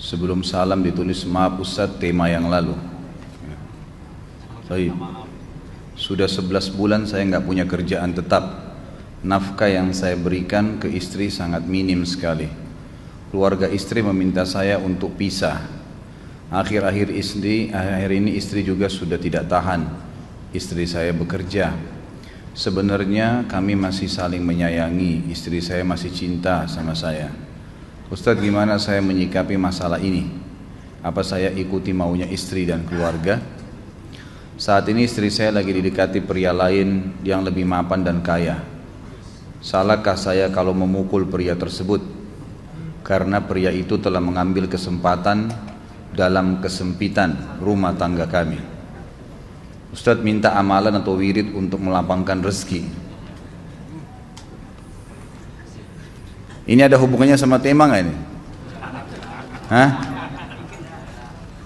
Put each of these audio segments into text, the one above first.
Sebelum salam ditulis, maaf Ustadz, tema yang lalu. Baik. Sudah 11 bulan saya nggak punya kerjaan tetap. Nafkah yang saya berikan ke istri sangat minim sekali. Keluarga istri meminta saya untuk pisah. Akhir-akhir ini istri juga sudah tidak tahan. Istri saya bekerja. Sebenarnya kami masih saling menyayangi. Istri saya masih cinta sama saya. Ustadz, gimana saya menyikapi masalah ini? Apa saya ikuti maunya istri dan keluarga? Saat ini istri saya lagi didekati pria lain yang lebih mapan dan kaya. Salahkah saya kalau memukul pria tersebut? Karena pria itu telah mengambil kesempatan dalam kesempitan rumah tangga kami. Ustadz minta amalan atau wirid untuk melapangkan rezeki. Ini ada hubungannya sama tema nggak ini? Hah?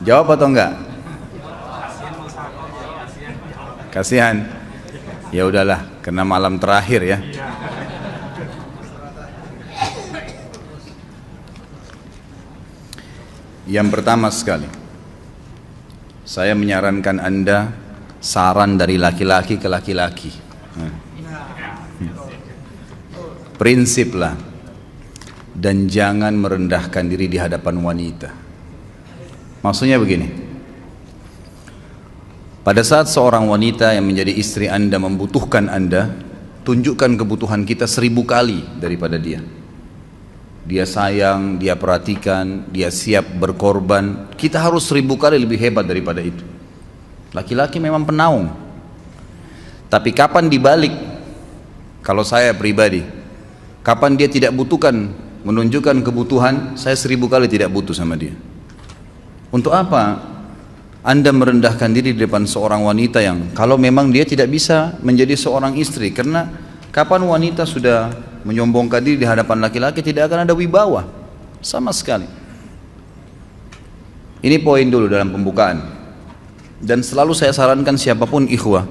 Jawab atau enggak? Kasihan. Ya udahlah, karena malam terakhir ya. Yang pertama sekali, saya menyarankan Anda saran dari laki-laki ke laki-laki. Prinsiplah. Dan jangan merendahkan diri di hadapan wanita. Maksudnya begini, pada saat seorang wanita yang menjadi istri Anda membutuhkan Anda, tunjukkan kebutuhan kita 1000 kali daripada dia. Dia sayang, dia perhatikan, dia siap berkorban. Kita harus 1000 kali lebih hebat daripada itu. Laki-laki memang penaung. Tapi kapan dibalik? Kalau saya pribadi, kapan dia tidak butuhkan, menunjukkan kebutuhan, saya 1000 kali tidak butuh sama dia. Untuk apa Anda merendahkan diri di depan seorang wanita yang kalau memang dia tidak bisa menjadi seorang istri? Karena kapan wanita sudah menyombongkan diri di hadapan laki-laki, tidak akan ada wibawa sama sekali. Ini poin dulu dalam pembukaan. Dan selalu saya sarankan siapapun ikhwah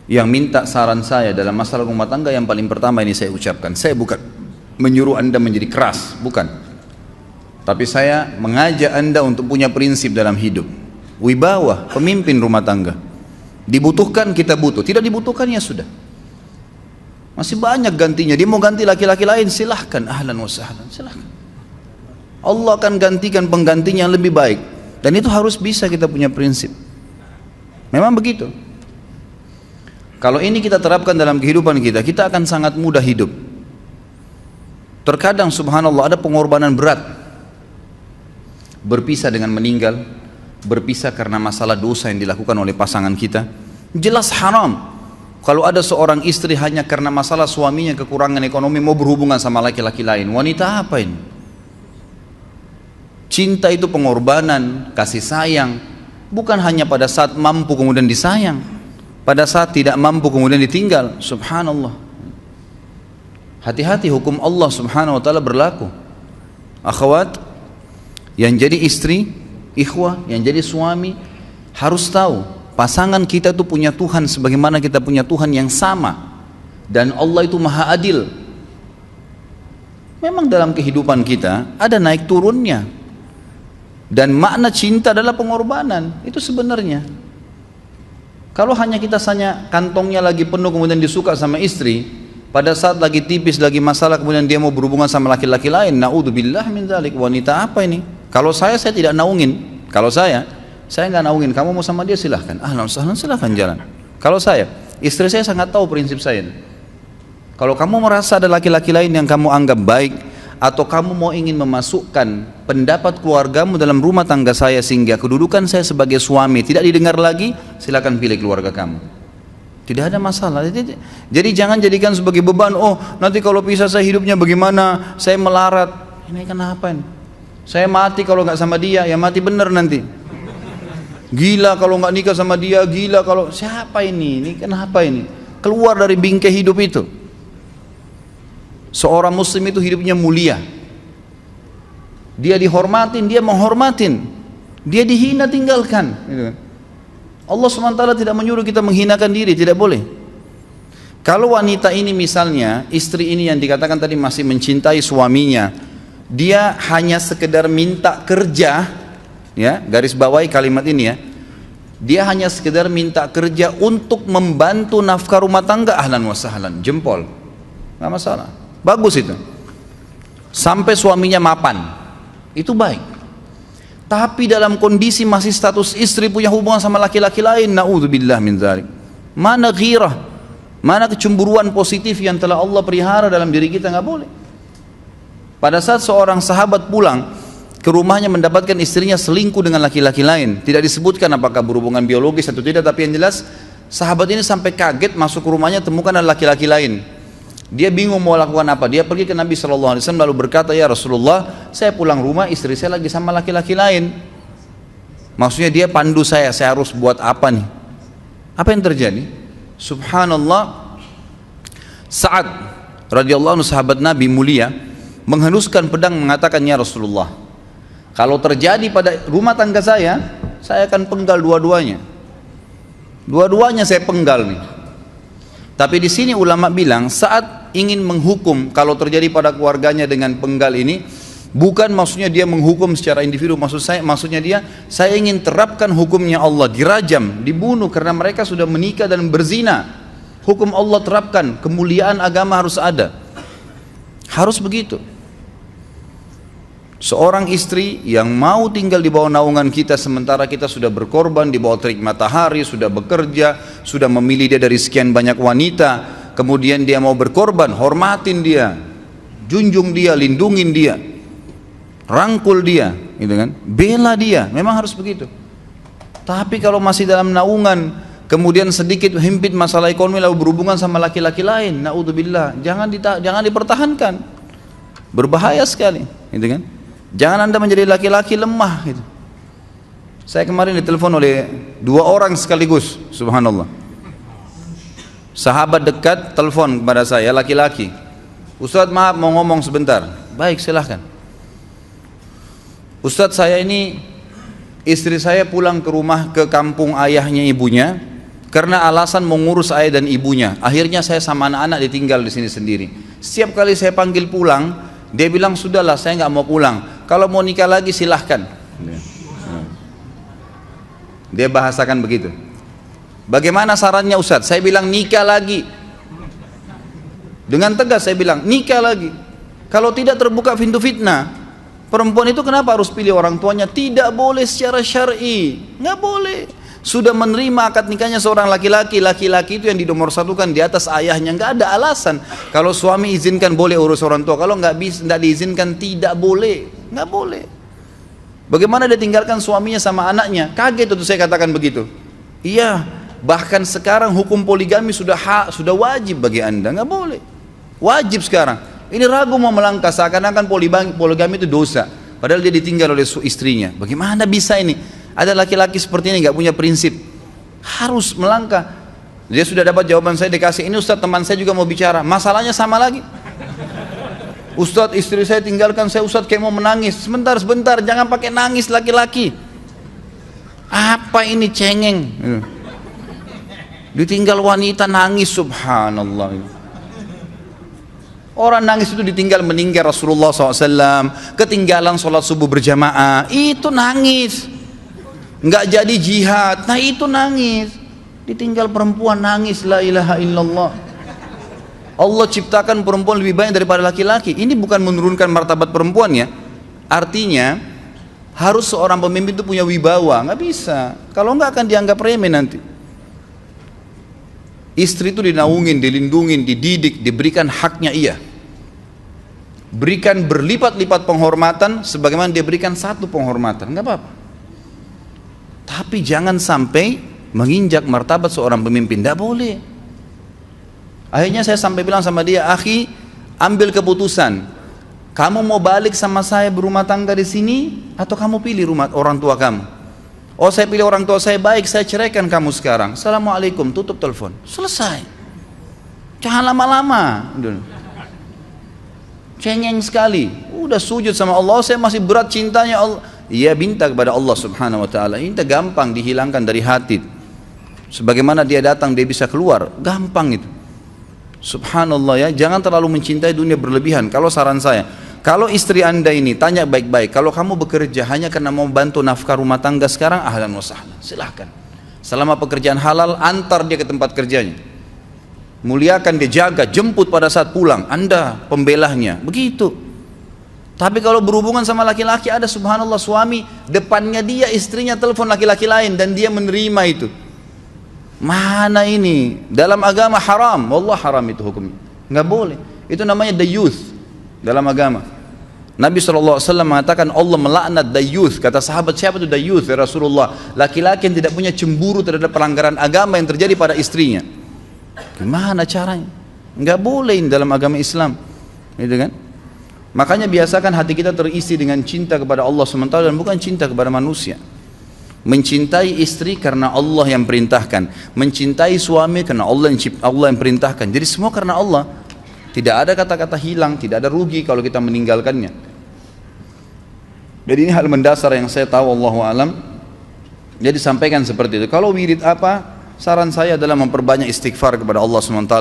yang minta saran saya dalam masalah rumah tangga, yang paling pertama ini saya ucapkan, saya bukan menyuruh Anda menjadi keras, bukan. Tapi saya mengajak Anda untuk punya prinsip dalam hidup. Wibawa, pemimpin rumah tangga. Dibutuhkan kita butuh, tidak dibutuhkan ya sudah. Masih banyak gantinya. Dia mau ganti laki-laki lain, silahkan, ahlan wa sahlan, silahkan. Allah akan gantikan penggantinya yang lebih baik. Dan itu harus bisa kita punya prinsip. Memang begitu. Kalau ini kita terapkan dalam kehidupan kita, kita akan sangat mudah hidup. Terkadang subhanallah ada pengorbanan berat. Berpisah dengan meninggal, berpisah karena masalah dosa yang dilakukan oleh pasangan kita. Jelas haram. Kalau ada seorang istri hanya karena masalah suaminya kekurangan ekonomi mau berhubungan sama laki-laki lain, wanita apa ini? Cinta itu pengorbanan, kasih sayang. Bukan hanya pada saat mampu kemudian disayang, pada saat tidak mampu kemudian ditinggal. Subhanallah. Hati-hati, hukum Allah subhanahu wa ta'ala berlaku. Akhwat, yang jadi istri, ikhwah, yang jadi suami, harus tahu pasangan kita itu punya Tuhan sebagaimana kita punya Tuhan yang sama. Dan Allah itu maha adil. Memang dalam kehidupan kita ada naik turunnya. Dan makna cinta adalah pengorbanan. Itu sebenarnya. Kalau hanya kita kantongnya lagi penuh kemudian disuka sama istri, pada saat lagi tipis, lagi masalah, kemudian dia mau berhubungan sama laki-laki lain, na'udzubillah min dzalik. Wanita apa ini? Kalau saya tidak naungin. Kalau saya nggak naungin. Kamu mau sama dia silahkan. Ahlan sahlan, silahkan jalan. Kalau saya, istri saya sangat tahu prinsip saya. Kalau kamu merasa ada laki-laki lain yang kamu anggap baik, atau kamu mau ingin memasukkan pendapat keluargamu dalam rumah tangga saya sehingga kedudukan saya sebagai suami tidak didengar lagi, silakan pilih keluarga kamu. Tidak ada masalah. Jadi jangan jadikan sebagai beban. Oh, nanti kalau pisah saya hidupnya bagaimana? Saya melarat. Ini kenapa ini? Saya mati kalau nggak sama dia, ya mati bener nanti. Gila kalau nggak nikah sama dia, gila kalau siapa ini? Ini kenapa ini? Keluar dari bingkai hidup itu. Seorang muslim itu hidupnya mulia. Dia dihormatin, dia menghormatin. Dia dihina, tinggalkan. Gitu kan. Allah SWT tidak menyuruh kita menghinakan diri, tidak boleh. Kalau wanita ini misalnya, istri ini yang dikatakan tadi masih mencintai suaminya, dia hanya sekedar minta kerja, ya, garis bawahi kalimat ini ya. Dia hanya sekedar minta kerja untuk membantu nafkah rumah tangga, ahlan wa sahlan, jempol. Nggak masalah. Bagus itu. Sampai suaminya mapan. Itu baik. Tapi dalam kondisi masih status istri punya hubungan sama laki-laki lain, naudzubillah min dzalik. Mana ghirah? Mana kecemburuan positif yang telah Allah pelihara dalam diri kita? Nggak boleh. Pada saat seorang sahabat pulang ke rumahnya mendapatkan istrinya selingkuh dengan laki-laki lain, tidak disebutkan apakah berhubungan biologis atau tidak, tapi yang jelas sahabat ini sampai kaget masuk ke rumahnya temukan ada laki-laki lain. Dia bingung mau lakukan apa. Dia pergi ke Nabi SAW lalu berkata, ya Rasulullah, saya pulang rumah istri saya lagi sama laki-laki lain. Maksudnya dia pandu saya harus buat apa nih? Apa yang terjadi? Subhanallah, Sa'ad radhiyallahu anhu sahabat Nabi mulia menghenuskan pedang mengatakan, ya Rasulullah, kalau terjadi pada rumah tangga saya akan penggal dua-duanya. Dua-duanya saya penggal nih. Tapi di sini ulama bilang saat ingin menghukum kalau terjadi pada keluarganya dengan penggal ini, bukan maksudnya dia menghukum secara individu, maksudnya dia, saya ingin terapkan hukumnya Allah, dirajam, dibunuh karena mereka sudah menikah dan berzina. Hukum Allah terapkan, kemuliaan agama harus ada. Harus begitu. Seorang istri yang mau tinggal di bawah naungan kita sementara kita sudah berkorban di bawah terik matahari, sudah bekerja, sudah memilih dia dari sekian banyak wanita, kemudian dia mau berkorban, hormatin dia, junjung dia, lindungin dia, rangkul dia, gitu kan? Bela dia, memang harus begitu. Tapi kalau masih dalam naungan, kemudian sedikit himpit masalah ekonomi lalu berhubungan sama laki-laki lain, naudzubillah, jangan dipertahankan. Berbahaya sekali, gitu kan? Jangan Anda menjadi laki-laki lemah gitu. Saya kemarin ditelepon oleh 2 orang sekaligus, subhanallah. Sahabat dekat telepon kepada saya, laki-laki. Ustadz, maaf mau ngomong sebentar. Baik, silahkan. Ustadz, saya ini istri saya pulang ke rumah ke kampung ayahnya ibunya karena alasan mengurus ayah dan ibunya. Akhirnya saya sama anak-anak ditinggal di sini sendiri. Setiap kali saya panggil pulang, dia bilang sudahlah saya nggak mau pulang. Kalau mau nikah lagi silahkan. Dia bahasakan begitu. Bagaimana sarannya Ustadz? Saya bilang nikah lagi. Dengan tegas saya bilang nikah lagi. Kalau tidak terbuka pintu fitnah. Perempuan itu kenapa harus pilih orang tuanya? Tidak boleh secara syar'i. Nggak boleh. Sudah menerima akad nikahnya seorang laki-laki, laki-laki itu yang dinomorsatukan di atas ayahnya, nggak ada alasan. Kalau suami izinkan boleh urus orang tua, kalau nggak diizinkan tidak boleh, nggak boleh. Bagaimana dia tinggalkan suaminya sama anaknya? Kaget itu saya katakan begitu. Iya, bahkan sekarang hukum poligami sudah wajib bagi Anda, nggak boleh. Wajib sekarang. Ini ragu mau melangkah seakan-akan poligami itu dosa, padahal dia ditinggal oleh istrinya. Bagaimana bisa ini? Ada laki-laki seperti ini nggak punya prinsip, harus melangkah. Dia sudah dapat jawaban saya dikasih, ini Ustadz teman saya juga mau bicara, masalahnya sama lagi. Ustadz istri saya tinggalkan saya, Ustadz kayak mau menangis. Sebentar, jangan pakai nangis laki-laki. Apa ini cengeng? Ditinggal wanita nangis, subhanallah. Orang nangis itu ditinggal meninggal Rasulullah SAW, ketinggalan sholat subuh berjamaah, itu nangis. Nggak jadi jihad, nah itu nangis. Ditinggal perempuan nangis, la ilaha illallah. Allah ciptakan perempuan lebih banyak daripada laki-laki. Ini bukan menurunkan martabat perempuan ya. Artinya harus seorang pemimpin itu punya wibawa. Nggak bisa, kalau nggak akan dianggap remeh nanti. Istri itu dinaungin, dilindungin, dididik, diberikan haknya ia. Berikan berlipat-lipat penghormatan sebagaimana dia berikan satu penghormatan, nggak apa-apa. Tapi jangan sampai menginjak martabat seorang pemimpin, tidak boleh. Akhirnya saya sampai bilang sama dia, akhi, ambil keputusan. Kamu mau balik sama saya berumah tangga di sini, atau kamu pilih rumah orang tua kamu? Oh, saya pilih orang tua saya, baik, saya ceraikan kamu sekarang. Assalamualaikum, tutup telepon, selesai. Jangan lama-lama. Cengeng sekali. Udah sujud sama Allah, saya masih berat cintanya Allah. Ia minta kepada Allah subhanahu wa ta'ala, minta gampang dihilangkan dari hati. Sebagaimana dia datang dia bisa keluar, gampang itu. Subhanallah ya, jangan terlalu mencintai dunia berlebihan. Kalau saran saya, Kalau istri anda ini tanya baik-baik, kalau kamu bekerja hanya karena mau bantu nafkah rumah tangga sekarang, ahlan wa sahlan, silahkan. Selama pekerjaan halal, antar dia ke tempat kerjanya. Muliakan dia, jaga, jemput pada saat pulang, anda pembelahnya, begitu. Tapi kalau berhubungan sama laki-laki, ada subhanallah suami, depannya dia istrinya telepon laki-laki lain dan dia menerima itu. Mana ini? Dalam agama haram, wallah haram itu hukumnya. Nggak boleh. Itu namanya dayuth dalam agama. Nabi SAW mengatakan Allah melaknat dayuth. Kata sahabat, siapa itu dayuth ya Rasulullah? Laki-laki yang tidak punya cemburu terhadap pelanggaran agama yang terjadi pada istrinya. Gimana caranya? Nggak boleh dalam agama Islam, gitu kan? Makanya biasakan hati kita terisi dengan cinta kepada Allah SWT dan bukan cinta kepada manusia. Mencintai istri karena Allah yang perintahkan, mencintai suami karena Allah yang perintahkan. Jadi semua karena Allah. Tidak ada kata-kata hilang, tidak ada rugi kalau kita meninggalkannya. Jadi ini hal mendasar yang saya tahu, Allahu alam. Jadi sampaikan seperti itu. Kalau wirid apa? Saran saya adalah memperbanyak istighfar kepada Allah SWT.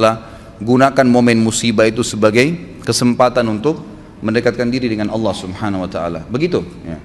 Gunakan momen musibah itu sebagai kesempatan untuk mendekatkan diri dengan Allah Subhanahu wa taala. Begitu ya.